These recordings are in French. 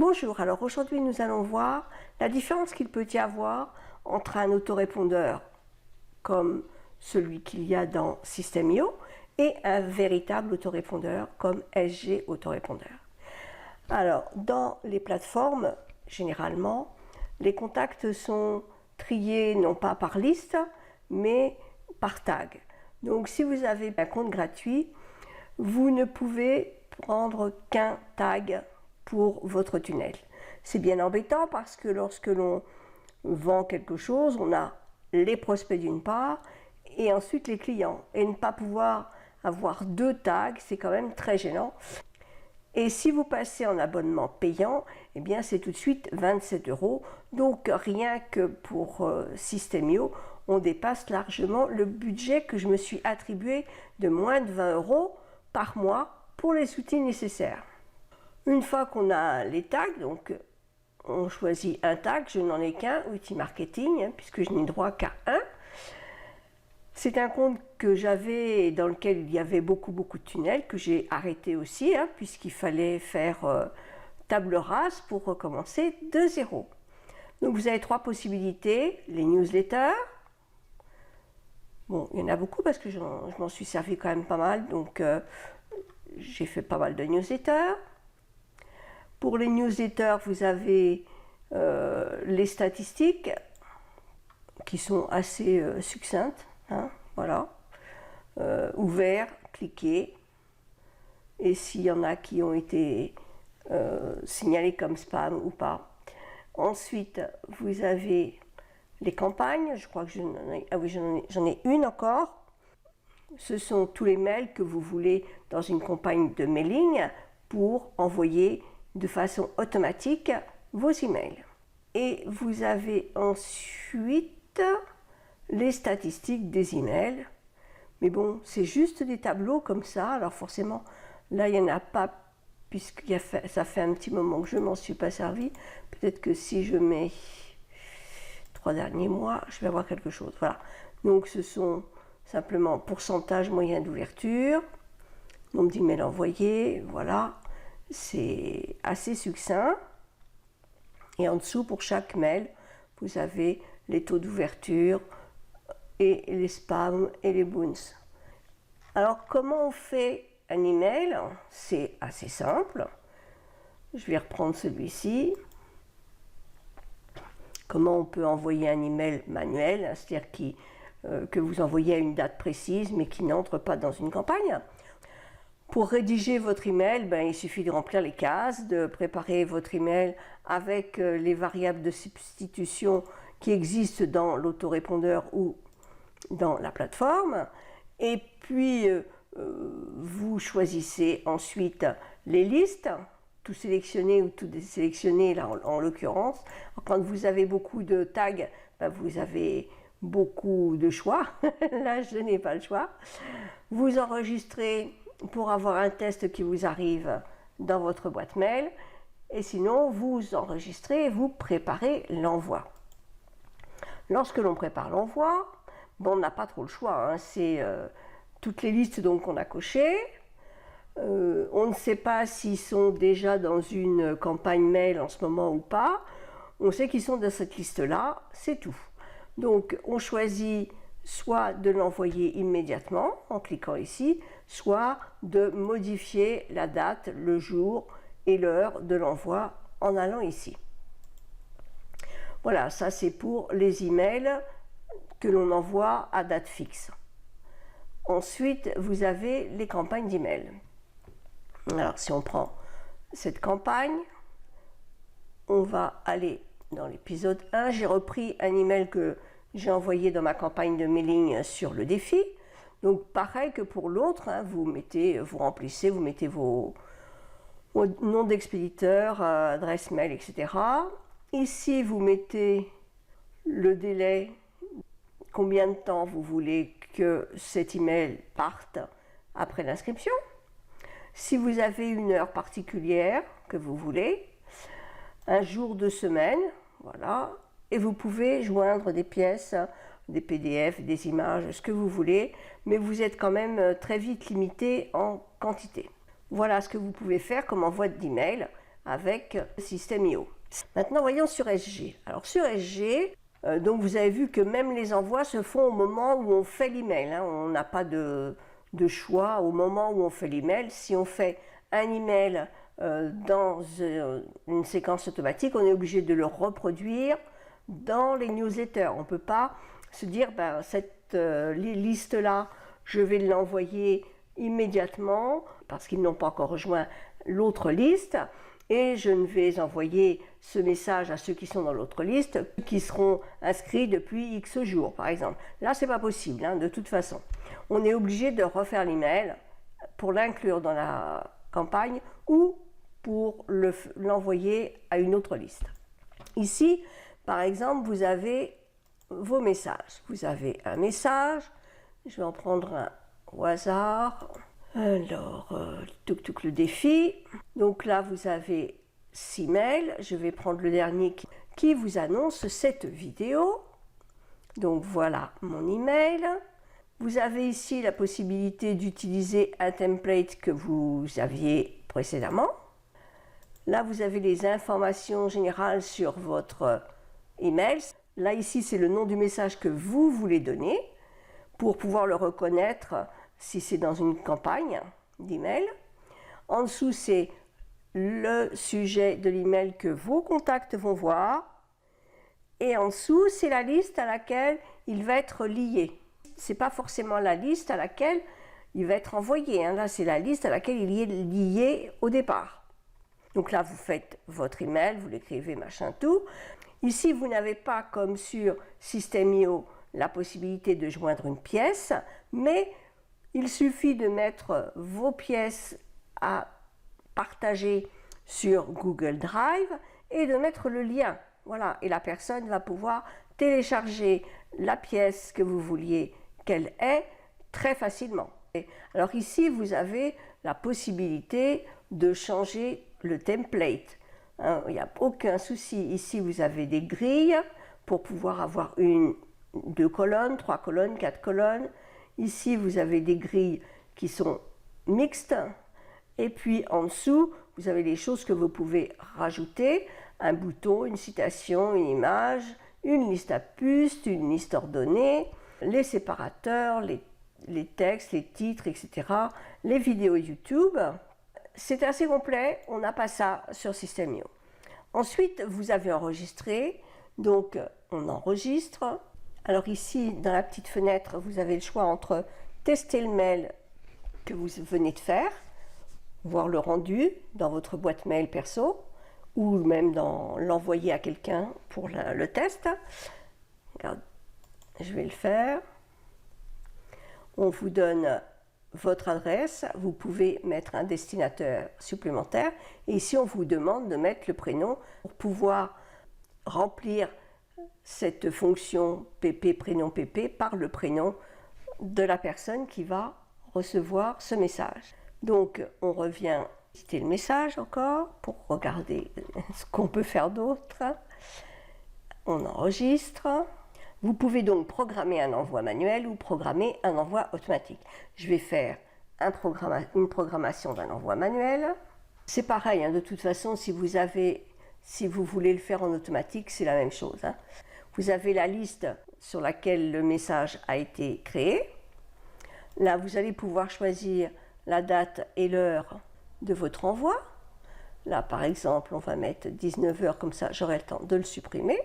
Bonjour, alors aujourd'hui nous allons voir la différence qu'il peut y avoir entre un autorépondeur comme celui qu'il y a dans System.io et un véritable autorépondeur comme SG Autorépondeur. Alors, dans les plateformes, généralement, les contacts sont triés non pas par liste, mais par tag. Donc si vous avez un compte gratuit, vous ne pouvez prendre qu'un tag pour votre tunnel. C'est bien embêtant parce que lorsque l'on vend quelque chose, on a les prospects d'une part et ensuite les clients. Et ne pas pouvoir avoir deux tags, c'est quand même très gênant. Et si vous passez en abonnement payant, eh bien c'est tout de suite 27 €. Donc rien que pour System.io, on dépasse largement le budget que je me suis attribué de moins de 20 € par mois pour les outils nécessaires. Une fois qu'on a les tags, donc on choisit un tag, je n'en ai qu'un, outil marketing, puisque je n'ai droit qu'à un. C'est un compte que j'avais dans lequel il y avait beaucoup de tunnels, que j'ai arrêté aussi, puisqu'il fallait faire table rase pour recommencer de zéro. Donc vous avez trois possibilités, les newsletters. Bon, il y en a beaucoup parce que je m'en suis servi quand même pas mal, donc j'ai fait pas mal de newsletters. Pour les newsletters, vous avez les statistiques qui sont assez succinctes. Voilà. Ouvert, cliquez. Et s'il y en a qui ont été signalés comme spam ou pas. Ensuite, vous avez les campagnes. Je crois que j'en ai une encore. Ce sont tous les mails que vous voulez dans une campagne de mailing pour envoyer de façon automatique vos emails. Et vous avez ensuite les statistiques des emails. Mais bon, c'est juste des tableaux comme ça. Alors forcément, là, il n'y en a pas, puisque ça fait un petit moment que je ne m'en suis pas servi. Peut-être que si je mets 3 derniers mois, je vais avoir quelque chose. Voilà. Donc, ce sont simplement pourcentage moyen d'ouverture, nombre d'emails envoyés, voilà. C'est assez succinct. Et en dessous, pour chaque mail, vous avez les taux d'ouverture et les spams et les bounces. Alors, comment on fait un email? C'est assez simple. Je vais reprendre celui-ci. Comment on peut envoyer un email manuel, c'est-à-dire que vous envoyez à une date précise, mais qui n'entre pas dans une campagne. Pour rédiger votre email, il suffit de remplir les cases, de préparer votre email avec les variables de substitution qui existent dans l'autorépondeur ou dans la plateforme. Et puis, vous choisissez ensuite les listes, tout sélectionner ou tout désélectionner, là en l'occurrence. Quand vous avez beaucoup de tags, vous avez beaucoup de choix. Là, je n'ai pas le choix. Vous enregistrez pour avoir un test qui vous arrive dans votre boîte mail, et sinon vous enregistrez et vous préparez l'envoi. Lorsque l'on prépare l'envoi, on n'a pas trop le choix, c'est toutes les listes qu'on a cochées. On ne sait pas s'ils sont déjà dans une campagne mail en ce moment ou pas. On sait qu'ils sont dans cette liste-là, c'est tout. Donc on choisit soit de l'envoyer immédiatement en cliquant ici, soit de modifier la date, le jour et l'heure de l'envoi en allant ici. Voilà, ça c'est pour les emails que l'on envoie à date fixe. Ensuite, vous avez les campagnes d'email. Alors si on prend cette campagne, on va aller dans l'épisode 1. J'ai repris un email que j'ai envoyé dans ma campagne de mailing sur le défi. Donc pareil que pour l'autre, vous remplissez, vous mettez vos noms d'expéditeur, adresse mail, etc. Ici, vous mettez le délai, combien de temps vous voulez que cet email parte après l'inscription. Si vous avez une heure particulière que vous voulez, un jour de semaine, voilà. Et vous pouvez joindre des pièces, des PDF, des images, ce que vous voulez, mais vous êtes quand même très vite limité en quantité. Voilà ce que vous pouvez faire comme envoi d'email avec System.io. Maintenant, voyons sur SG. Alors sur SG, donc vous avez vu que même les envois se font au moment où on fait l'email. Hein. On n'a pas de choix au moment où on fait l'email. Si on fait un email dans une séquence automatique, on est obligé de le reproduire dans les newsletters. On ne peut pas se dire, ben, cette liste-là, je vais l'envoyer immédiatement parce qu'ils n'ont pas encore rejoint l'autre liste et je ne vais envoyer ce message à ceux qui sont dans l'autre liste qui seront inscrits depuis X jours par exemple. Là c'est pas possible hein, de toute façon. On est obligé de refaire l'email pour l'inclure dans la campagne ou pour l'envoyer à une autre liste. Ici par exemple vous avez vos messages. Vous avez un message, je vais en prendre un au hasard. Alors, le défi. Donc là, vous avez 6 mails. Je vais prendre le dernier qui vous annonce cette vidéo. Donc voilà mon email. Vous avez ici la possibilité d'utiliser un template que vous aviez précédemment. Là, vous avez les informations générales sur votre email. Là, ici, c'est le nom du message que vous voulez donner pour pouvoir le reconnaître si c'est dans une campagne d'email. En dessous, c'est le sujet de l'email que vos contacts vont voir. Et en dessous, c'est la liste à laquelle il va être lié. Ce n'est pas forcément la liste à laquelle il va être envoyé. Hein. Là, c'est la liste à laquelle il est lié au départ. Donc là, vous faites votre email, vous l'écrivez, machin, tout. Ici, vous n'avez pas, comme sur System.io, la possibilité de joindre une pièce, mais il suffit de mettre vos pièces à partager sur Google Drive et de mettre le lien. Voilà, et la personne va pouvoir télécharger la pièce que vous vouliez qu'elle ait très facilement. Alors ici, vous avez la possibilité de changer le template. Hein, il n'y a aucun souci. Ici, vous avez des grilles pour pouvoir avoir 1, 2 colonnes, 3 colonnes, 4 colonnes. Ici, vous avez des grilles qui sont mixtes. Et puis, en dessous, vous avez les choses que vous pouvez rajouter. Un bouton, une citation, une image, une liste à puces, une liste ordonnée, les séparateurs, les textes, les titres, etc. Les vidéos YouTube. C'est assez complet, on n'a pas ça sur System.io. Ensuite, vous avez enregistré, donc on enregistre. Alors ici, dans la petite fenêtre, vous avez le choix entre tester le mail que vous venez de faire, voir le rendu dans votre boîte mail perso, ou même l'envoyer à quelqu'un pour le test. Regarde, je vais le faire. On vous donne votre adresse, vous pouvez mettre un destinataire supplémentaire et ici on vous demande de mettre le prénom pour pouvoir remplir cette fonction pp prénom pp par le prénom de la personne qui va recevoir ce message. Donc on revient citer le message encore pour regarder ce qu'on peut faire d'autre. On enregistre. Vous pouvez donc programmer un envoi manuel ou programmer un envoi automatique. Je vais faire une programmation d'un envoi manuel. C'est pareil, hein, de toute façon, si vous voulez le faire en automatique, c'est la même chose. Hein. Vous avez la liste sur laquelle le message a été créé. Là, vous allez pouvoir choisir la date et l'heure de votre envoi. Là, par exemple, on va mettre 19h, comme ça, j'aurai le temps de le supprimer.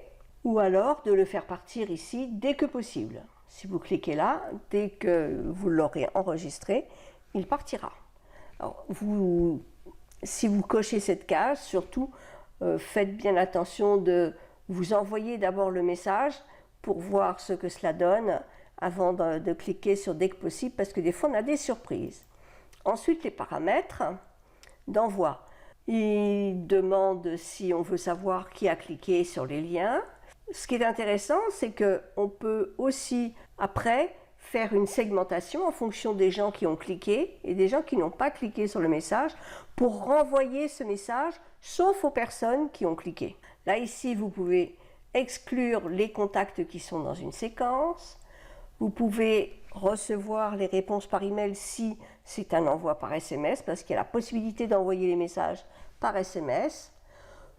Ou alors de le faire partir ici dès que possible. Si vous cliquez là, dès que vous l'aurez enregistré, il partira. Alors, si vous cochez cette case, surtout, faites bien attention de vous envoyer d'abord le message pour voir ce que cela donne avant de cliquer sur dès que possible, parce que des fois on a des surprises. Ensuite, les paramètres d'envoi. Il demande si on veut savoir qui a cliqué sur les liens. Ce qui est intéressant, c'est qu'on peut aussi, après, faire une segmentation en fonction des gens qui ont cliqué et des gens qui n'ont pas cliqué sur le message pour renvoyer ce message, sauf aux personnes qui ont cliqué. Là, ici, vous pouvez exclure les contacts qui sont dans une séquence. Vous pouvez recevoir les réponses par email si c'est un envoi par SMS, parce qu'il y a la possibilité d'envoyer les messages par SMS.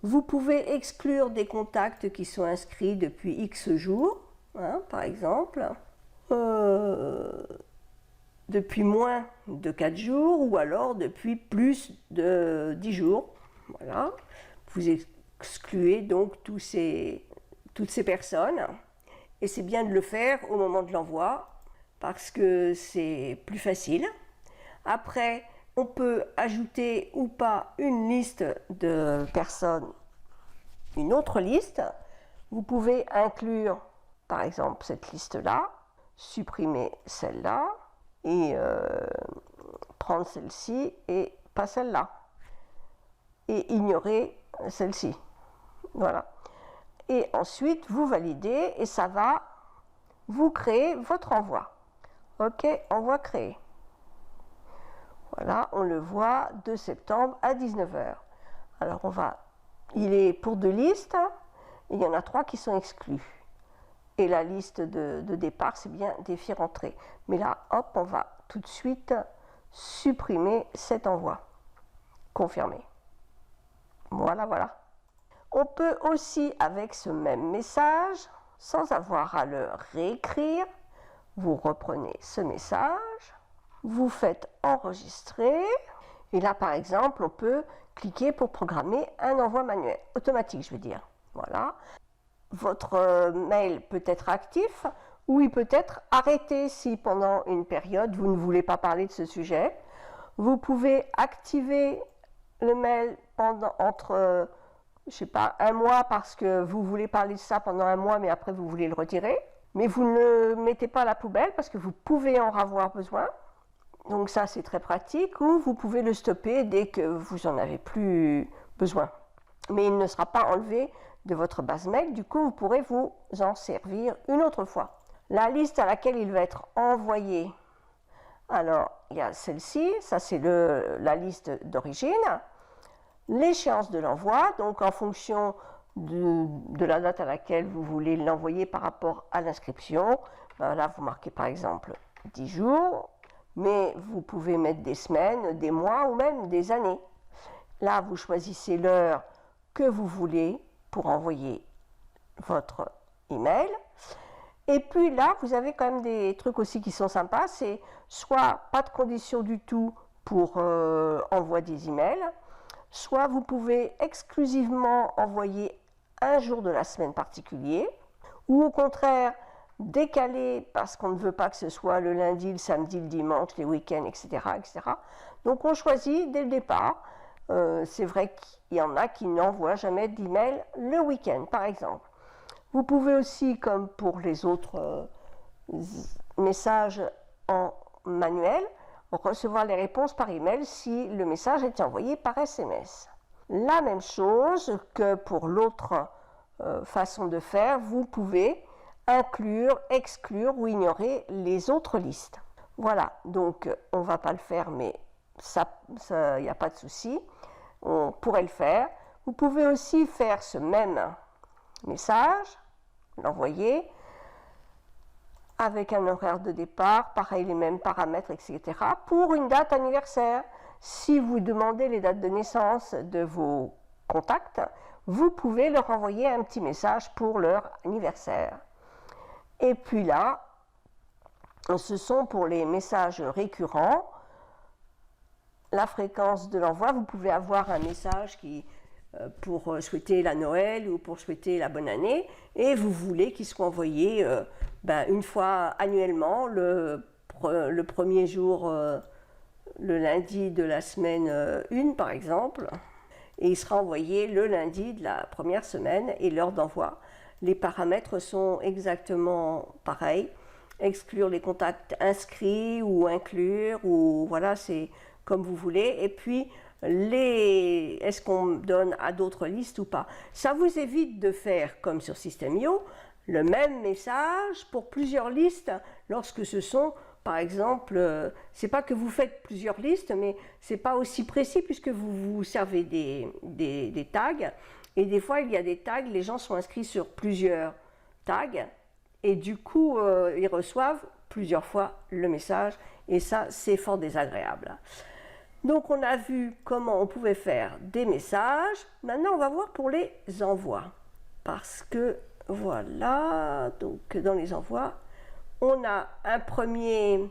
Vous pouvez exclure des contacts qui sont inscrits depuis X jours, hein, par exemple, depuis moins de 4 jours ou alors depuis plus de 10 jours. Voilà. Vous excluez donc toutes ces personnes et c'est bien de le faire au moment de l'envoi parce que c'est plus facile. Après, on peut ajouter ou pas une liste de personnes, une autre liste. Vous pouvez inclure, par exemple, cette liste-là, supprimer celle-là et prendre celle-ci et pas celle-là. Et ignorer celle-ci. Voilà. Et ensuite, vous validez et ça va vous créer votre envoi. OK, envoi créé. Voilà, on le voit 2 septembre à 19h. Alors il est pour 2 listes, et il y en a 3 qui sont exclus. Et la liste de départ, c'est bien défi rentrée. Mais là, hop, on va tout de suite supprimer cet envoi. Confirmer. Voilà, voilà. On peut aussi, avec ce même message, sans avoir à le réécrire, vous reprenez ce message, vous faites enregistrer, et là par exemple on peut cliquer pour programmer un envoi manuel, automatique je veux dire. Voilà. Votre mail peut être actif ou il peut être arrêté si pendant une période vous ne voulez pas parler de ce sujet. Vous pouvez activer le mail entre je sais pas, 1 mois parce que vous voulez parler de ça pendant 1 mois mais après vous voulez le retirer. Mais vous ne le mettez pas à la poubelle parce que vous pouvez en avoir besoin. Donc ça c'est très pratique, ou vous pouvez le stopper dès que vous n'en avez plus besoin. Mais il ne sera pas enlevé de votre base mail, du coup vous pourrez vous en servir une autre fois. La liste à laquelle il va être envoyé, alors il y a celle-ci, ça c'est la liste d'origine, l'échéance de l'envoi, donc en fonction de la date à laquelle vous voulez l'envoyer par rapport à l'inscription, ben là vous marquez par exemple 10 jours, mais vous pouvez mettre des semaines, des mois ou même des années. Là, vous choisissez l'heure que vous voulez pour envoyer votre email. Et puis là, vous avez quand même des trucs aussi qui sont sympas. C'est soit pas de conditions du tout pour envoi des emails, soit vous pouvez exclusivement envoyer un jour de la semaine particulier, ou au contraire, décalé parce qu'on ne veut pas que ce soit le lundi, le samedi, le dimanche, les week-ends, etc., etc. Donc on choisit dès le départ. C'est vrai qu'il y en a qui n'envoient jamais d'email le week-end, par exemple. Vous pouvez aussi, comme pour les autres messages en manuel, recevoir les réponses par email si le message est envoyé par SMS. La même chose que pour l'autre façon de faire, vous pouvez inclure, exclure ou ignorer les autres listes. Voilà, donc on ne va pas le faire, mais il n'y a pas de souci. On pourrait le faire. Vous pouvez aussi faire ce même message, l'envoyer avec un horaire de départ, pareil les mêmes paramètres, etc. pour une date anniversaire. Si vous demandez les dates de naissance de vos contacts, vous pouvez leur envoyer un petit message pour leur anniversaire. Et puis là, ce sont pour les messages récurrents. La fréquence de l'envoi, vous pouvez avoir un message pour souhaiter la Noël ou pour souhaiter la bonne année, et vous voulez qu'il soit envoyé une fois annuellement, le premier jour, le lundi de la semaine 1 par exemple, et il sera envoyé le lundi de la première semaine, et l'heure d'envoi. Les paramètres sont exactement pareils. Exclure les contacts inscrits ou inclure, ou voilà, c'est comme vous voulez. Et puis, est-ce qu'on donne à d'autres listes ou pas? Ça vous évite de faire, comme sur System.io, le même message pour plusieurs listes lorsque ce sont, par exemple, c'est pas que vous faites plusieurs listes, mais c'est pas aussi précis puisque vous vous servez des tags. Et des fois, il y a des tags, les gens sont inscrits sur plusieurs tags, et du coup, ils reçoivent plusieurs fois le message et ça c'est fort désagréable. Donc on a vu comment on pouvait faire des messages. Maintenant on va voir pour les envois. Parce que voilà, donc dans les envois, on a un premier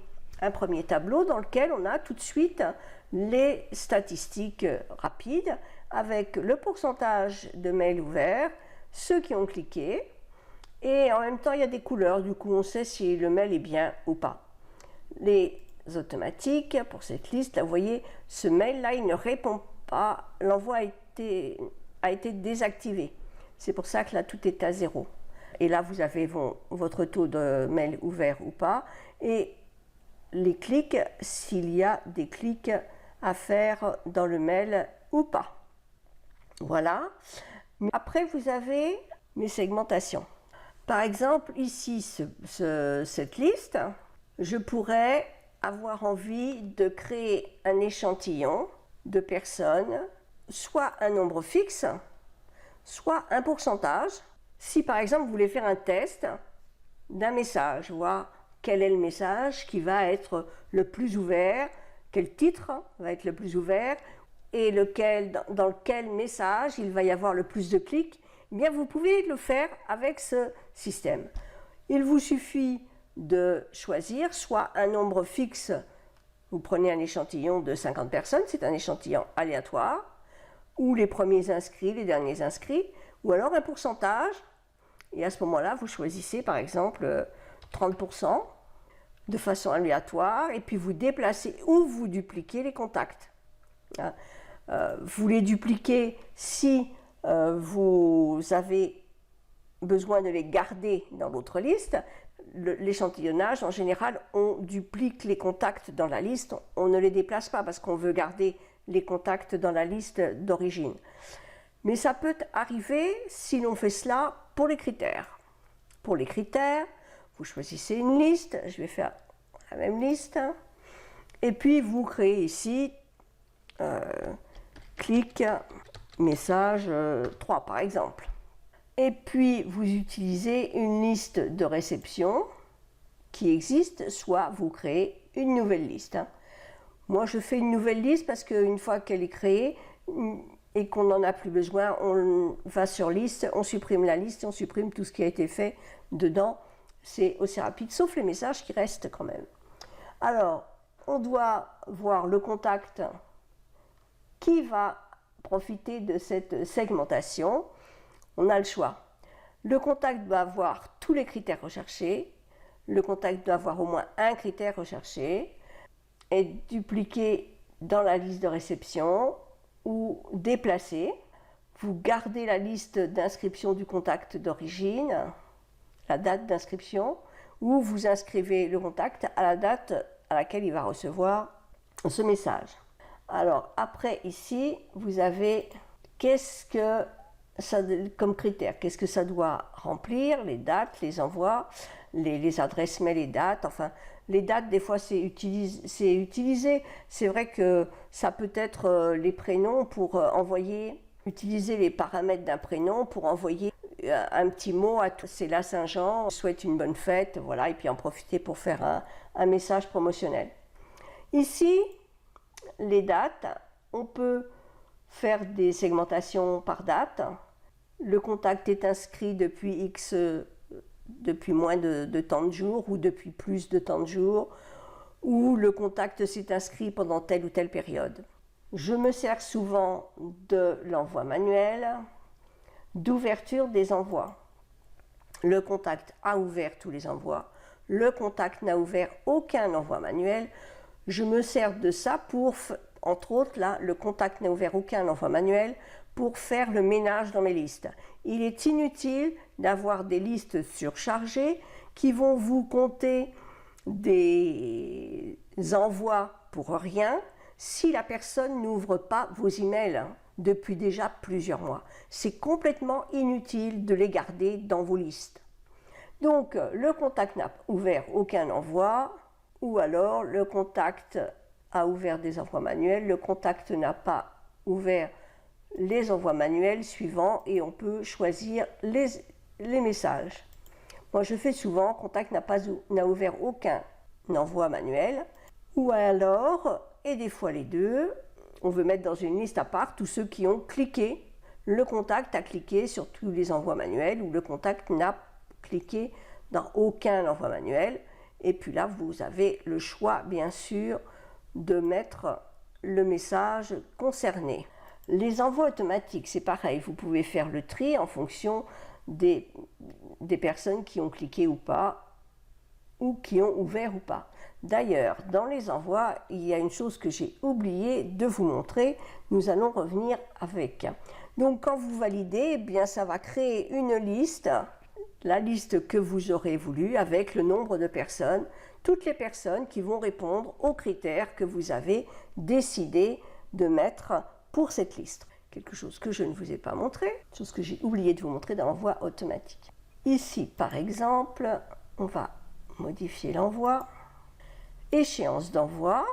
tableau dans lequel on a tout de suite les statistiques rapides avec le pourcentage de mails ouverts, ceux qui ont cliqué, et en même temps il y a des couleurs, du coup on sait si le mail est bien ou pas. Les automatiques, pour cette liste, là, vous voyez, ce mail-là, il ne répond pas, l'envoi a été désactivé. C'est pour ça que là, tout est à 0. Et là, vous avez votre taux de mail ouvert ou pas, et les clics, s'il y a des clics à faire dans le mail ou pas. Voilà. Après, vous avez mes segmentations. Par exemple, ici, cette liste, je pourrais avoir envie de créer un échantillon de personnes, soit un nombre fixe, soit un pourcentage. Si par exemple vous voulez faire un test d'un message, voir quel est le message qui va être le plus ouvert, quel titre va être le plus ouvert et dans lequel message il va y avoir le plus de clics, eh bien vous pouvez le faire avec ce système. Il vous suffit de choisir soit un nombre fixe, vous prenez un échantillon de 50 personnes, c'est un échantillon aléatoire, ou les premiers inscrits, les derniers inscrits, ou alors un pourcentage, et à ce moment-là, vous choisissez par exemple 30% de façon aléatoire, et puis vous déplacez ou vous dupliquez les contacts. Vous les dupliquez si vous avez besoin de les garder dans votre liste. L'échantillonnage, en général, on duplique les contacts dans la liste, on ne les déplace pas parce qu'on veut garder les contacts dans la liste d'origine. Mais ça peut arriver si l'on fait cela pour les critères. Pour les critères, vous choisissez une liste, je vais faire la même liste, et puis vous créez ici clic, message 3 par exemple. Et puis vous utilisez une liste de réception qui existe, soit vous créez une nouvelle liste. Moi je fais une nouvelle liste parce qu'une fois qu'elle est créée et qu'on n'en a plus besoin, on va sur liste, on supprime la liste, on supprime tout ce qui a été fait dedans. C'est aussi rapide, sauf les messages qui restent quand même. Alors, on doit voir le contact qui va profiter de cette segmentation. On a le choix. Le contact doit avoir tous les critères recherchés. Le contact doit avoir au moins un critère recherché, être dupliqué dans la liste de réception ou déplacé. Vous gardez la liste d'inscription du contact d'origine, la date d'inscription, ou vous inscrivez le contact à la date à laquelle il va recevoir ce message. Alors après ici, vous avez qu'est-ce que ça, comme critère, qu'est-ce que ça doit remplir, les dates, les envois, les adresses mail et dates, enfin les dates des fois c'est utilisé, c'est vrai que ça peut être les prénoms pour utiliser les paramètres d'un prénom pour envoyer un petit mot à tous, c'est la Saint-Jean, on souhaite une bonne fête, voilà, et puis en profiter pour faire un message promotionnel. Ici, les dates, on peut faire des segmentations par date. Le contact est inscrit depuis depuis moins de tant de jours ou depuis plus de tant de jours, ou le contact s'est inscrit pendant telle ou telle période. Je me sers souvent de l'envoi manuel, d'ouverture des envois. Le contact a ouvert tous les envois, le contact n'a ouvert aucun envoi manuel. Je me sers de ça pour, entre autres, là, le contact n'a ouvert aucun envoi manuel pour faire le ménage dans mes listes. Il est inutile d'avoir des listes surchargées qui vont vous compter des envois pour rien si la personne n'ouvre pas vos emails depuis déjà plusieurs mois. C'est complètement inutile de les garder dans vos listes. Donc, le contact n'a ouvert aucun envoi, ou alors le contact a ouvert des envois manuels, le contact n'a pas ouvert les envois manuels suivants et on peut choisir les messages. Moi je fais souvent, contact n'a ouvert aucun envoi manuel, ou alors, et des fois les deux, on veut mettre dans une liste à part tous ceux qui ont cliqué. Le contact a cliqué sur tous les envois manuels ou le contact n'a cliqué dans aucun envoi manuel. Et puis là, vous avez le choix, bien sûr, de mettre le message concerné. Les envois automatiques, c'est pareil. Vous pouvez faire le tri en fonction des personnes qui ont cliqué ou pas, ou qui ont ouvert ou pas. D'ailleurs, dans les envois, il y a une chose que j'ai oublié de vous montrer. Nous allons revenir avec. Donc, quand vous validez, eh bien, ça va créer une liste, la liste que vous aurez voulu, avec le nombre de personnes, toutes les personnes qui vont répondre aux critères que vous avez décidé de mettre pour cette liste. Quelque chose que je ne vous ai pas montré, chose que j'ai oublié de vous montrer dans l'envoi automatique. Ici, par exemple, on va modifier l'envoi. Échéance d'envoi,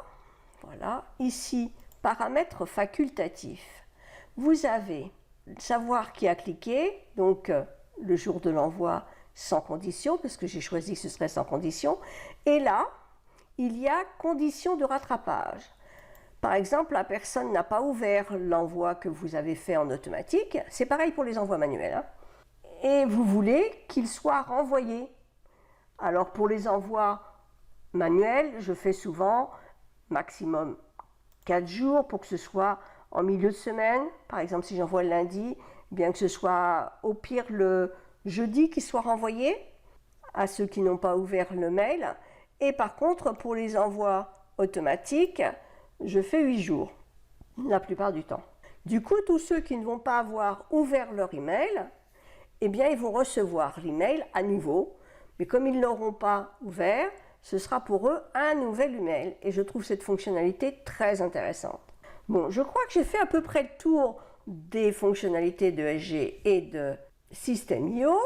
voilà. Ici, paramètres facultatifs. Vous avez savoir qui a cliqué, donc le jour de l'envoi sans condition, parce que j'ai choisi que ce serait sans condition. Et là, il y a condition de rattrapage. Par exemple, la personne n'a pas ouvert l'envoi que vous avez fait en automatique. C'est pareil pour les envois manuels, hein. Et vous voulez qu'il soit renvoyé. Alors pour les envois manuels, je fais souvent maximum 4 jours pour que ce soit en milieu de semaine. Par exemple, si j'envoie le lundi, bien que ce soit au pire le jeudi qui soit renvoyé à ceux qui n'ont pas ouvert le mail. Et par contre, pour les envois automatiques, je fais 8 jours, la plupart du temps. Du coup, tous ceux qui ne vont pas avoir ouvert leur email, eh bien, ils vont recevoir l'email à nouveau. Mais comme ils ne l'auront pas ouvert, ce sera pour eux un nouvel email. Et je trouve cette fonctionnalité très intéressante. Bon, je crois que j'ai fait à peu près le tour des fonctionnalités de SG et de System.io.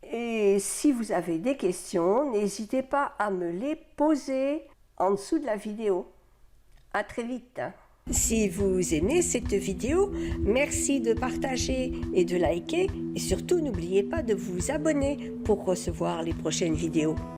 Et si vous avez des questions, n'hésitez pas à me les poser en dessous de la vidéo. À très vite. Si vous aimez cette vidéo, merci de partager et de liker. Et surtout, n'oubliez pas de vous abonner pour recevoir les prochaines vidéos.